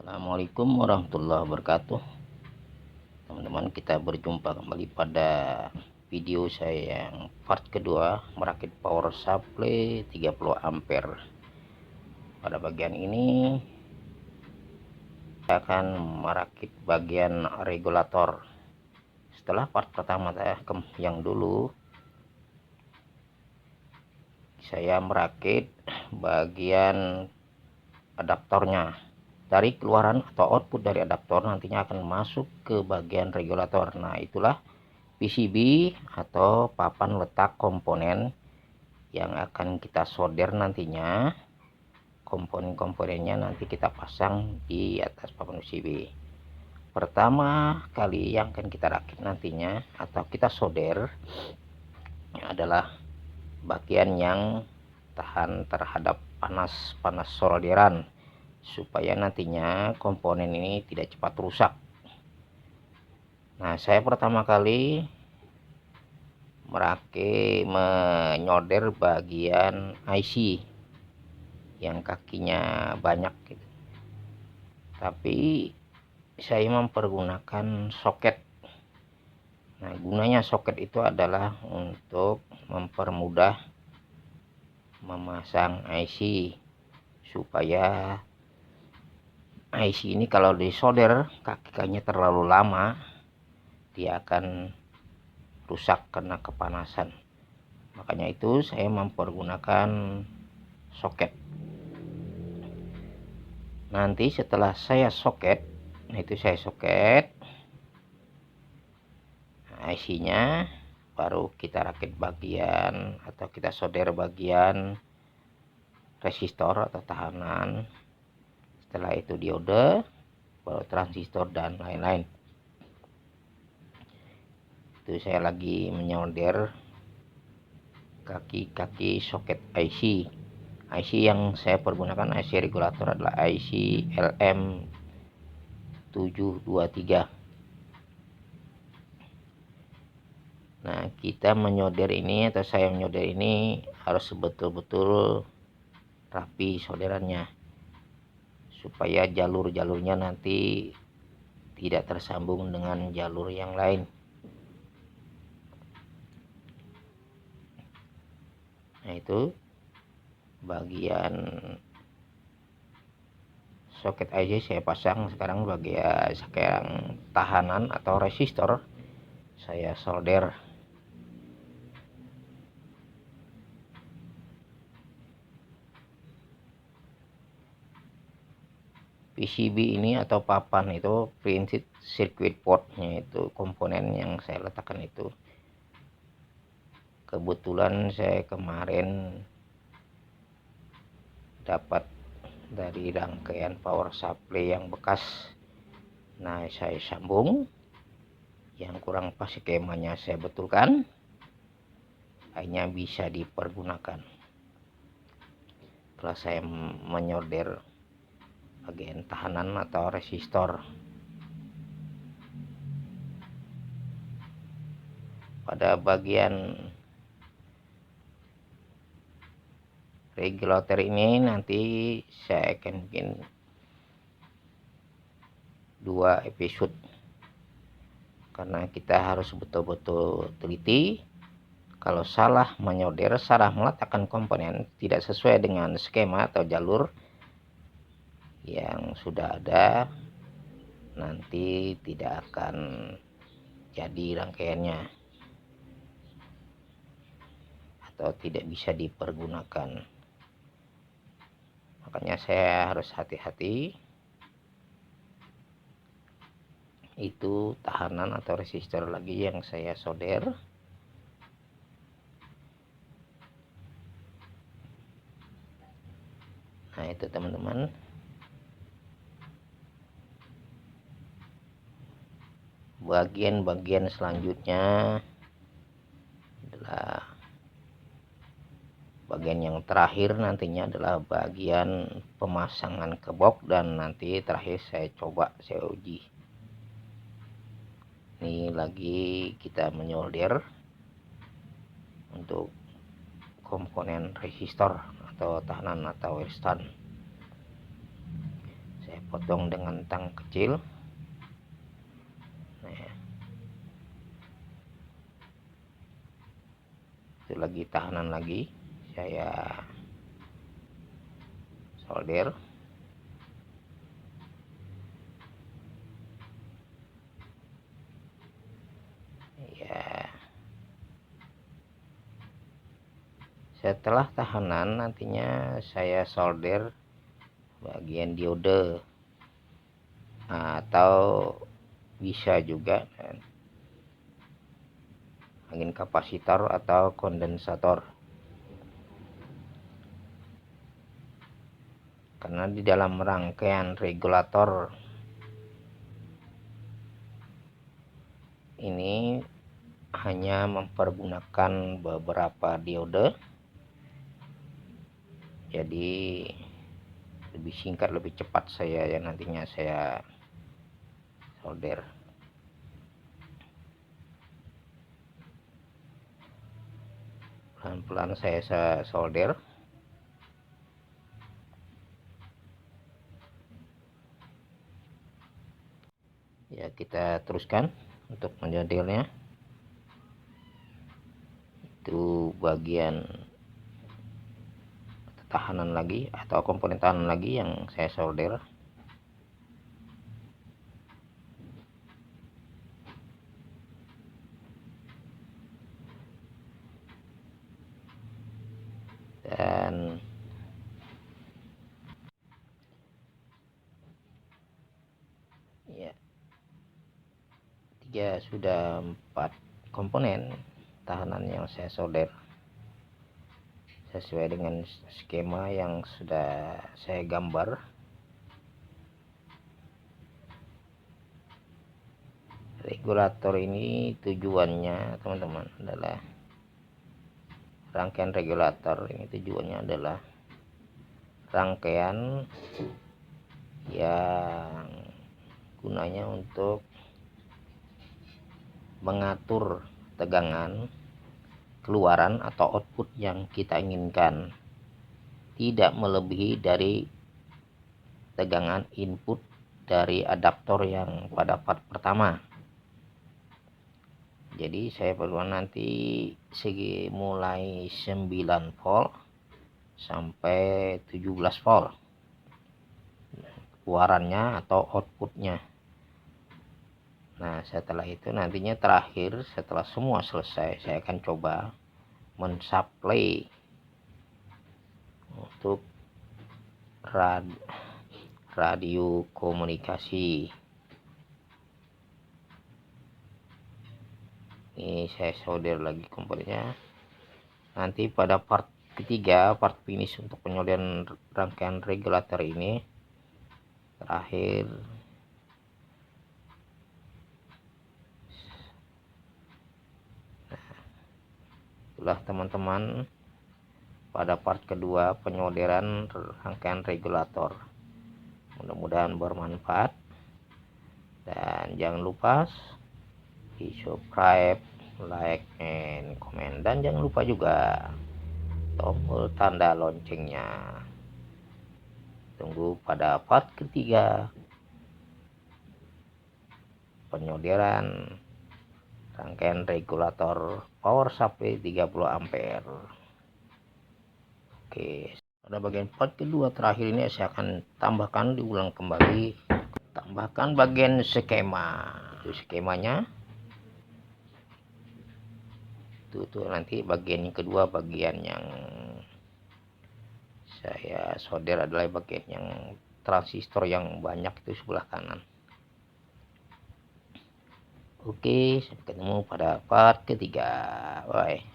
Assalamualaikum warahmatullahi wabarakatuh. Teman-teman, kita berjumpa kembali pada video saya yang part kedua, merakit power supply 30 ampere. Pada bagian ini saya akan merakit bagian regulator. Setelah part pertama yang dulu saya merakit bagian adaptornya. Dari keluaran atau output dari adaptor nantinya akan masuk ke bagian regulator. Nah, itulah PCB atau papan letak komponen yang akan kita solder nantinya. Komponen-komponennya nanti kita pasang di atas papan PCB. Pertama kali yang akan kita rakit nantinya atau kita solder adalah bagian yang tahan terhadap panas solderan, supaya nantinya komponen ini tidak cepat rusak. Nah, saya pertama kali menyolder bagian IC yang kakinya banyak gitu. Tapi saya mempergunakan soket. Nah, gunanya soket itu adalah untuk mempermudah memasang IC, supaya IC ini kalau disolder kakinya terlalu lama dia akan rusak karena kepanasan. Makanya itu saya mempergunakan soket. Nanti setelah saya soket, IC-nya baru kita rakit bagian atau kita solder bagian resistor atau tahanan. Setelah itu diode, baru transistor dan lain-lain. Itu saya lagi menyolder kaki-kaki soket IC. IC yang saya pergunakan IC regulator adalah IC LM723. Nah, kita menyolder ini atau saya menyolder ini harus betul-betul rapi solderannya, supaya jalur-jalurnya nanti tidak tersambung dengan jalur yang lain. Nah, itu bagian soket aja saya pasang. Sekarang bagian tahanan atau resistor saya solder. PCB ini atau papan itu printed circuit boardnya, itu komponen yang saya letakkan itu. Kebetulan saya kemarin dapat dari rangkaian power supply yang bekas. Nah, saya sambung, yang kurang pas skemanya saya betulkan, hanya bisa dipergunakan. Setelah saya menyolder bagian tahanan atau resistor, pada bagian regulator ini nanti saya akan bikin 2 episode, karena kita harus betul-betul teliti. Kalau salah menyolder, salah meletakkan komponen tidak sesuai dengan skema atau jalur yang sudah ada, nanti tidak akan jadi rangkaiannya atau tidak bisa dipergunakan. Makanya saya harus hati-hati. Itu tahanan atau resistor lagi yang saya solder. Nah, itu teman-teman. Bagian-bagian selanjutnya adalah bagian yang terakhir, nantinya adalah bagian pemasangan ke box, dan nanti terakhir saya uji. Ini lagi kita menyolder untuk komponen resistor atau tahanan atau stand. Saya potong dengan tang kecil. Nah, itu lagi tahanan lagi, saya solder. Ya, setelah tahanan nantinya saya solder bagian diode, atau bisa juga angin kapasitor atau kondensator, karena di dalam rangkaian regulator ini hanya mempergunakan beberapa diode, jadi lebih singkat, lebih cepat saya ya nantinya saya solder. Pelan-pelan saya solder. Ya, kita teruskan untuk menjadilnya. Itu bagian tahanan lagi atau komponen tahanan lagi yang saya solder. Dan ya, sudah 4 komponen tahanan yang saya solder sesuai dengan skema yang sudah saya gambar. Regulator ini tujuannya teman-teman adalah, rangkaian regulator ini tujuannya adalah rangkaian yang gunanya untuk mengatur tegangan keluaran atau output yang kita inginkan, tidak melebihi dari tegangan input dari adaptor yang pada part pertama. Jadi saya perlu nanti segi mulai 9 volt sampai 17 volt keluarannya atau outputnya. Nah, setelah itu nantinya terakhir, setelah semua selesai, saya akan coba mensuplai untuk radio komunikasi. Ini saya solder lagi komponennya. Nanti pada part ketiga, part finish untuk penyolderan rangkaian regulator ini terakhir. Itulah teman-teman pada part kedua penyolderan rangkaian regulator. Mudah-mudahan bermanfaat, dan jangan lupa di subscribe, like, and comment, dan jangan lupa juga tombol tanda loncengnya. Tunggu pada part ketiga penyolderan rangkaian regulator power supply 30 ampere. Oke, pada bagian part kedua terakhir ini saya akan tambahkan, diulang kembali, tambahkan bagian skema. Itu skemanya. Itu nanti bagian yang kedua, bagian yang saya solder adalah bagian yang transistor yang banyak itu sebelah kanan. Oke, sampai ketemu pada part ketiga. Bye.